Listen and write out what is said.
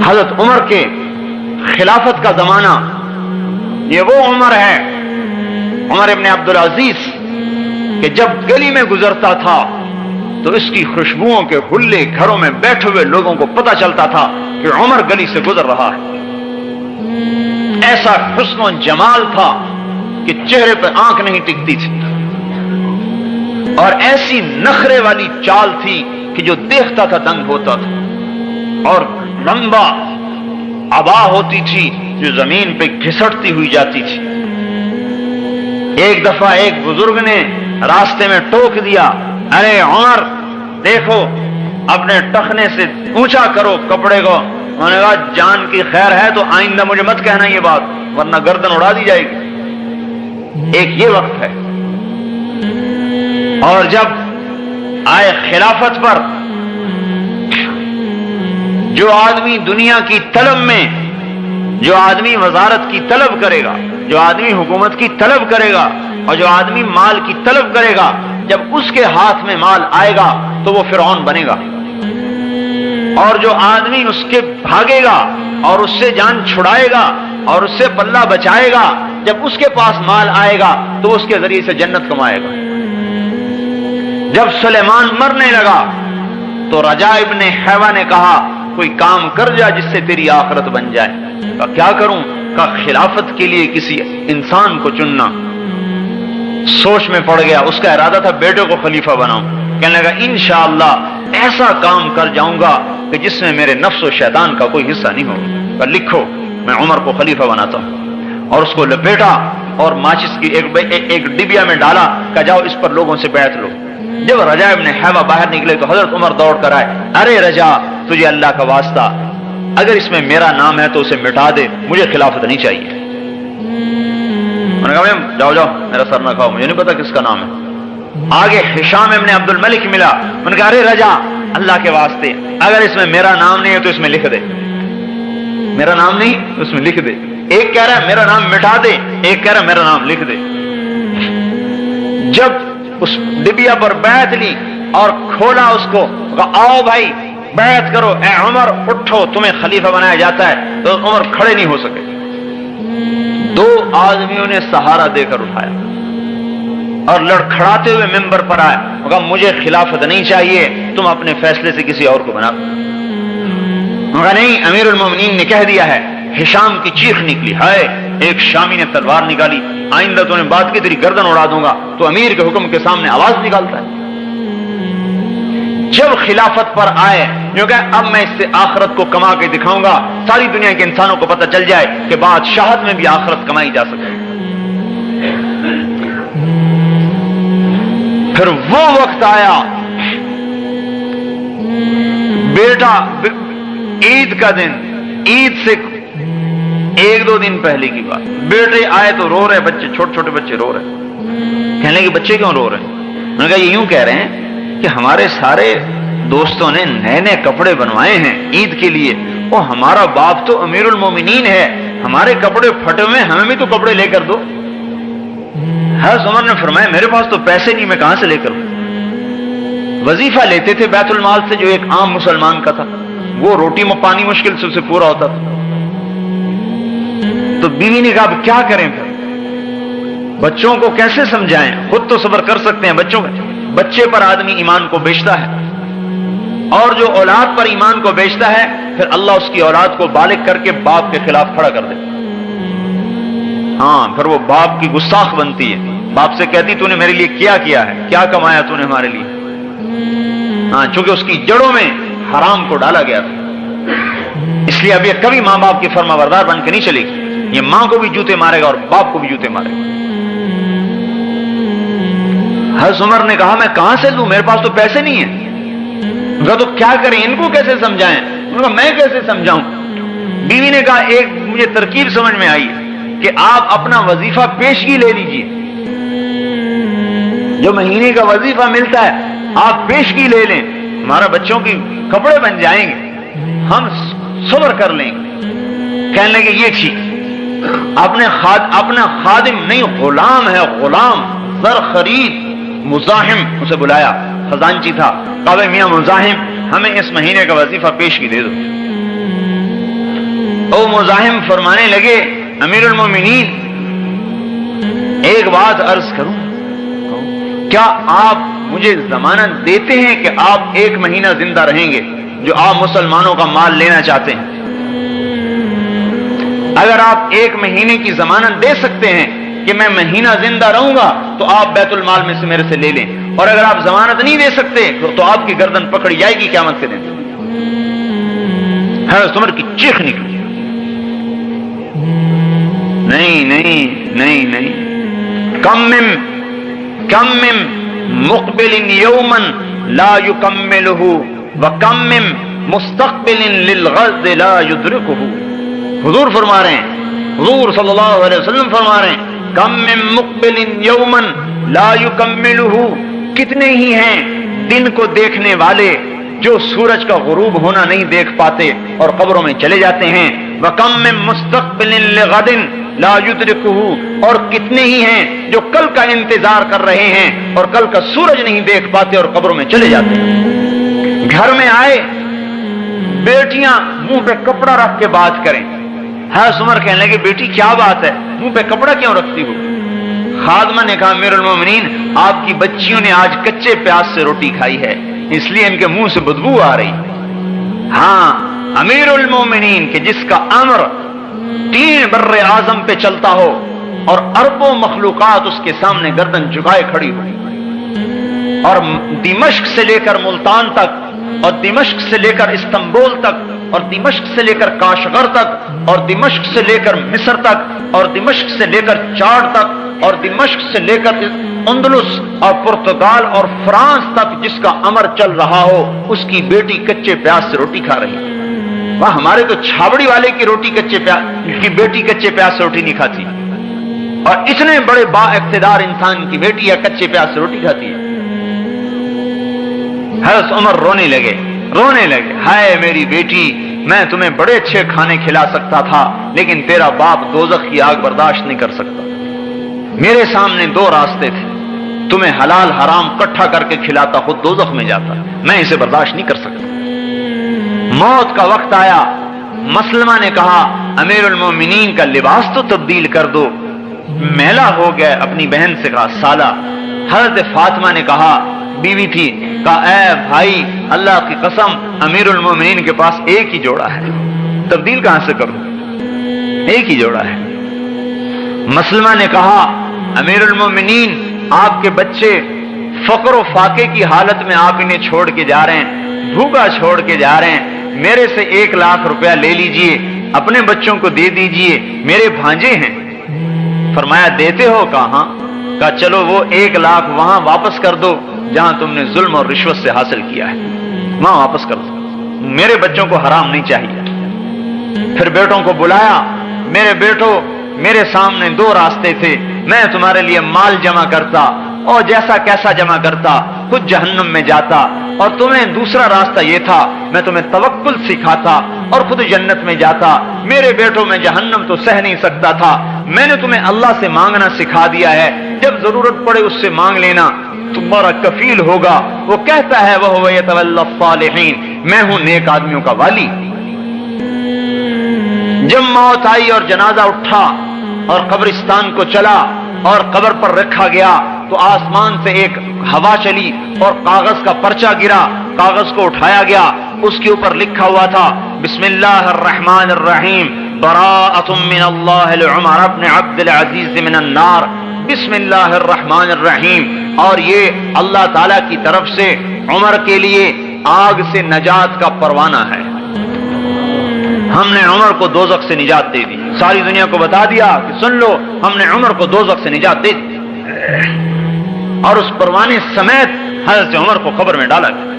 حضرت عمر کے خلافت کا زمانہ یہ وہ عمر ہے، عمر ابن عبدالعزیز، کہ جب گلی میں گزرتا تھا تو اس کی خوشبوؤں کے حلے گھروں میں بیٹھے ہوئے لوگوں کو پتہ چلتا تھا کہ عمر گلی سے گزر رہا ہے۔ ایسا حسن و جمال تھا کہ چہرے پہ آنکھ نہیں ٹکتی تھی، اور ایسی نخرے والی چال تھی کہ جو دیکھتا تھا دنگ ہوتا تھا، اور لمبا عبا ہوتی تھی جو زمین پہ گھسٹتی ہوئی جاتی تھی۔ ایک دفعہ ایک بزرگ نے راستے میں ٹوک دیا، ارے عمر دیکھو اپنے ٹخنے سے اونچا کرو کپڑے کو۔ انہوں نے کہا جان کی خیر ہے تو آئندہ مجھے مت کہنا یہ بات، ورنہ گردن اڑا دی جائے گی۔ ایک یہ وقت ہے، اور جب آئے خلافت پر، جو آدمی دنیا کی طلب میں، جو آدمی وزارت کی طلب کرے گا، جو آدمی حکومت کی طلب کرے گا، اور جو آدمی مال کی طلب کرے گا، جب اس کے ہاتھ میں مال آئے گا تو وہ فرعون بنے گا، اور جو آدمی اس کے بھاگے گا اور اس سے جان چھڑائے گا اور اس سے پلہ بچائے گا، جب اس کے پاس مال آئے گا تو اس کے ذریعے سے جنت کمائے گا۔ جب سلیمان مرنے لگا تو رجا ابن حیوہ نے کہا کوئی کام کر جا جس سے تیری آخرت بن جائے۔ کہا کیا کروں؟ کہا خلافت کے لیے کسی انسان کو چننا۔ سوچ میں پڑ گیا، اس کا ارادہ تھا بیٹے کو خلیفہ بناؤں۔ کہنے لگا انشاءاللہ ایسا کام کر جاؤں گا کہ جس میں میرے نفس و شیطان کا کوئی حصہ نہیں ہوگا۔ کہا لکھو میں عمر کو خلیفہ بناتا ہوں، اور اس کو لپیٹا اور ماچس کی ایک ڈبیا میں ڈالا کہ جاؤ اس پر لوگوں سے بیعت لو۔ جب رجا ابن حیوہ باہر نکلے تو حضرت عمر دوڑ کر آئے، ارے رجا تجھے اللہ کا واسطہ اگر اس میں میرا نام ہے تو اسے مٹا دے، مجھے خلافت نہیں چاہیے۔ میں نے کہا جاؤ جاؤ میرا سر نہ کھاؤ، مجھے نہیں پتا کس کا نام ہے۔ آگے ہشام ابن عبد الملک ملا، میں نے کہا ارے رجا اللہ کے واسطے اگر اس میں میرا نام نہیں ہے تو اس میں لکھ دے، میرا نام نہیں تو اس میں لکھ دے۔ ایک کہہ رہا ہے میرا نام مٹا دے، ایک کہہ رہا ہے میرا نام لکھ دے۔ جب اس ڈبیا پر بیعت لی اور کھولا اس کو، کہا آؤ بھائی بیعت کرو، اے عمر اٹھو تمہیں خلیفہ بنایا جاتا ہے۔ تو عمر کھڑے نہیں ہو سکے، دو آدمیوں نے سہارا دے کر اٹھایا اور لڑکھڑاتے ہوئے ممبر پر آئے، کہا مجھے خلافت نہیں چاہیے، تم اپنے فیصلے سے کسی اور کو بنا دو۔ کہا نہیں امیر المومنین نے کہہ دیا ہے۔ ہشام کی چیخ نکلی، ہائے ایک شامی نے تلوار نکالی، آئندہ تو نے بات کی تیری گردن اڑا دوں گا، تو امیر کے حکم کے سامنے آواز نکالتا ہے۔ جب خلافت پر آئے جو کہ اب میں اس سے آخرت کو کما کے دکھاؤں گا، ساری دنیا کے انسانوں کو پتہ چل جائے کہ بادشاہت میں بھی آخرت کمائی جا سکتی ہے۔ پھر وہ وقت آیا، بیٹا عید کا دن، عید سے ایک دو دن پہلے کی بات، بیٹے آئے تو رو رہے بچے، چھوٹے چھوٹے بچے رو رہے۔ کہنے لگے بچے کیوں رو رہے ہیں؟ میں نے کہا یہ یوں کہہ رہے ہیں کہ ہمارے سارے دوستوں نے نئے نئے کپڑے بنوائے ہیں عید کے لیے، وہ ہمارا باپ تو امیر المومنین ہے، ہمارے کپڑے پھٹے ہوئے ہیں، ہمیں بھی تو کپڑے لے کر دو۔ حضرت عمر نے فرمایا میرے پاس تو پیسے نہیں، میں کہاں سے لے کر دوں؟ وظیفہ لیتے تھے بیت المال سے جو ایک عام مسلمان کا تھا، وہ روٹی میں پانی مشکل سے اسے پورا ہوتا تھا۔ تو بیوی نے کہا اب کیا کریں؟ پھر بچوں کو کیسے سمجھائیں؟ خود تو صبر کر سکتے ہیں، بچے پر آدمی ایمان کو بیچتا ہے، اور جو اولاد پر ایمان کو بیچتا ہے پھر اللہ اس کی اولاد کو بالغ کر کے باپ کے خلاف کھڑا کر دے۔ ہاں پھر وہ باپ کی گستاخ بنتی ہے، باپ سے کہتی تو نے میرے لیے کیا ہے، کیا کمایا تو نے ہمارے لیے؟ ہاں چونکہ اس کی جڑوں میں حرام کو ڈالا گیا تھا، اس لیے اب یہ کبھی ماں باپ کی فرما بردار بن کے نہیں چلے گی، یہ ماں کو بھی جوتے مارے گا اور باپ کو بھی جوتے مارے گا۔ حضرت عمر نے کہا میں کہاں سے دوں، میرے پاس تو پیسے نہیں ہیں۔ کہا تو کیا کریں، ان کو کیسے سمجھائیں؟ کہا میں کیسے سمجھاؤں؟ بیوی نے کہا ایک مجھے ترکیب سمجھ میں آئی کہ آپ اپنا وظیفہ پیشگی لے لیجئے، جو مہینے کا وظیفہ ملتا ہے آپ پیشگی لے لیں، ہمارا بچوں کی کپڑے بن جائیں گے، ہم صبر کر لیں گے۔ کہنے لگے یہ ٹھیک، اپنا خادم نہیں غلام ہے، غلام زر خرید مزاحم اسے بلایا، خزانچی تھا، کہا میاں مزاحم ہمیں اس مہینے کا وظیفہ پیشگی دے دو۔ او مزاحم فرمانے لگے امیر المومنین ایک بات عرض کروں، کیا آپ مجھے ضمانت دیتے ہیں کہ آپ 1 مہینہ زندہ رہیں گے جو آپ مسلمانوں کا مال لینا چاہتے ہیں؟ اگر آپ 1 مہینے کی ضمانت دے سکتے ہیں کہ میں مہینہ زندہ رہوں گا تو آپ بیت المال میں سے میرے سے لے لیں، اور اگر آپ ضمانت نہیں دے سکتے تو آپ کی گردن پکڑی جائے گی قیامت کے دن۔ حضرت عمر کی چیخ نکلی، نہیں نہیں نہیں نہیں، کم من مقبل یوما لا یکملہ وکم من مستقبل للغد لا یدرکہ۔ حضور فرما رہے ہیں، حضور صلی اللہ علیہ وسلم فرما رہے ہیں، کم من مقبل یوما لا یکملہ، کتنے ہی ہیں دن کو دیکھنے والے جو سورج کا غروب ہونا نہیں دیکھ پاتے اور قبروں میں چلے جاتے ہیں، وَكَم مِّن مُّسْتَقْبِلٍ لِغَدٍ لَا يُدْرِكُهُ، اور کتنے ہی ہیں جو کل کا انتظار کر رہے ہیں اور کل کا سورج نہیں دیکھ پاتے اور قبروں میں چلے جاتے ہیں۔ گھر میں آئے بیٹیاں منہ پہ کپڑا رکھ کے بات کریں، حضرت عمر کہنے لگے بیٹی کیا بات ہے، منہ پہ کپڑا کیوں رکھتی ہو؟ خادمہ نے کہا امیر المومنین آپ کی بچیوں نے آج کچے پیاز سے روٹی کھائی ہے اس لیے ان کے منہ سے بدبو آ رہی۔ ہاں امیر المومنین کہ جس کا امر 3 بر اعظم پہ چلتا ہو اور اربوں مخلوقات اس کے سامنے گردن جھکائے کھڑی ہو، اور دمشق سے لے کر ملتان تک، اور دمشق سے لے کر استنبول تک، اور دمشق سے لے کر کاشغر تک، اور دمشق سے لے کر مصر تک، اور دمشق سے لے کر چاڈ تک، اور دمشق سے لے کر اندلس اور پرتگال اور فرانس تک جس کا امر چل رہا ہو اس کی بیٹی کچے پیاز سے روٹی کھا رہی ہے۔ وہاں ہمارے تو چھاوڑی والے کی روٹی کچے پیاز کی بیٹی کچے پیاز سے روٹی نہیں کھاتی، اور اتنے بڑے با اقتدار انسان کی بیٹی یا کچے پیاز سے روٹی کھاتی ہے۔ حضرت عمر رونے لگے، ہائے میری بیٹی، میں تمہیں بڑے اچھے کھانے کھلا سکتا تھا لیکن تیرا باپ دوزخ کی آگ برداشت نہیں کر سکتا۔ میرے سامنے 2 راستے تھے، تمہیں حلال حرام کٹھا کر کے کھلاتا، خود دوزخ میں جاتا، میں اسے برداشت نہیں کر سکتا۔ موت کا وقت آیا، مسلمہ نے کہا امیر المومنین کا لباس تو تبدیل کر دو، میلا ہو گیا۔ اپنی بہن سے کہا سالہ۔ حضرت فاطمہ نے کہا، بیوی تھی، کہا اے بھائی اللہ کی قسم امیر المومنین کے پاس ایک ہی جوڑا ہے، تبدیل کہاں سے کروں، ایک ہی جوڑا ہے۔ مسلمہ نے کہا امیر المومنین آپ کے بچے فقر و فاقے کی حالت میں آپ انہیں چھوڑ کے جا رہے ہیں، بھوکا چھوڑ کے جا رہے ہیں، میرے سے 1 لاکھ روپیہ لے لیجئے، اپنے بچوں کو دے دیجئے، میرے بھانجے ہیں۔ فرمایا دیتے ہو؟ کہاں؟ کہا چلو وہ 1 لاکھ وہاں واپس کر دو جہاں تم نے ظلم اور رشوت سے حاصل کیا ہے، وہاں واپس کر دو، میرے بچوں کو حرام نہیں چاہیے۔ پھر بیٹوں کو بلایا، میرے بیٹوں میرے سامنے 2 راستے تھے، میں تمہارے لیے مال جمع کرتا اور جیسا کیسا جمع کرتا خود جہنم میں جاتا، اور تمہیں دوسرا راستہ یہ تھا میں تمہیں توکل سکھاتا اور خود جنت میں جاتا۔ میرے بیٹوں میں جہنم تو سہ نہیں سکتا تھا، میں نے تمہیں اللہ سے مانگنا سکھا دیا ہے، جب ضرورت پڑے اس سے مانگ لینا، تمہارا کفیل ہوگا۔ وہ کہتا ہے وَهُوَ يَتَوَلَّى الصَّالِحِينَ، میں ہوں نیک آدمیوں کا والی۔ جب موت آئی اور جنازہ اٹھا اور قبرستان کو چلا اور قبر پر رکھا گیا تو آسمان سے ایک ہوا چلی اور کاغذ کا پرچہ گرا، کاغذ کو اٹھایا گیا، اس کے اوپر لکھا ہوا تھا بسم اللہ الرحمن الرحیم براءۃ من اللہ لعمر بن عبد العزیز من النار، بسم اللہ الرحمن الرحیم، اور یہ اللہ تعالی کی طرف سے عمر کے لیے آگ سے نجات کا پروانہ ہے۔ ہم نے عمر کو دوزخ سے نجات دے دی، ساری دنیا کو بتا دیا کہ سن لو ہم نے عمر کو دوزخ سے نجات دے دی، اور اس پروانے سمیت حضرت عمر کو قبر میں ڈالا گیا۔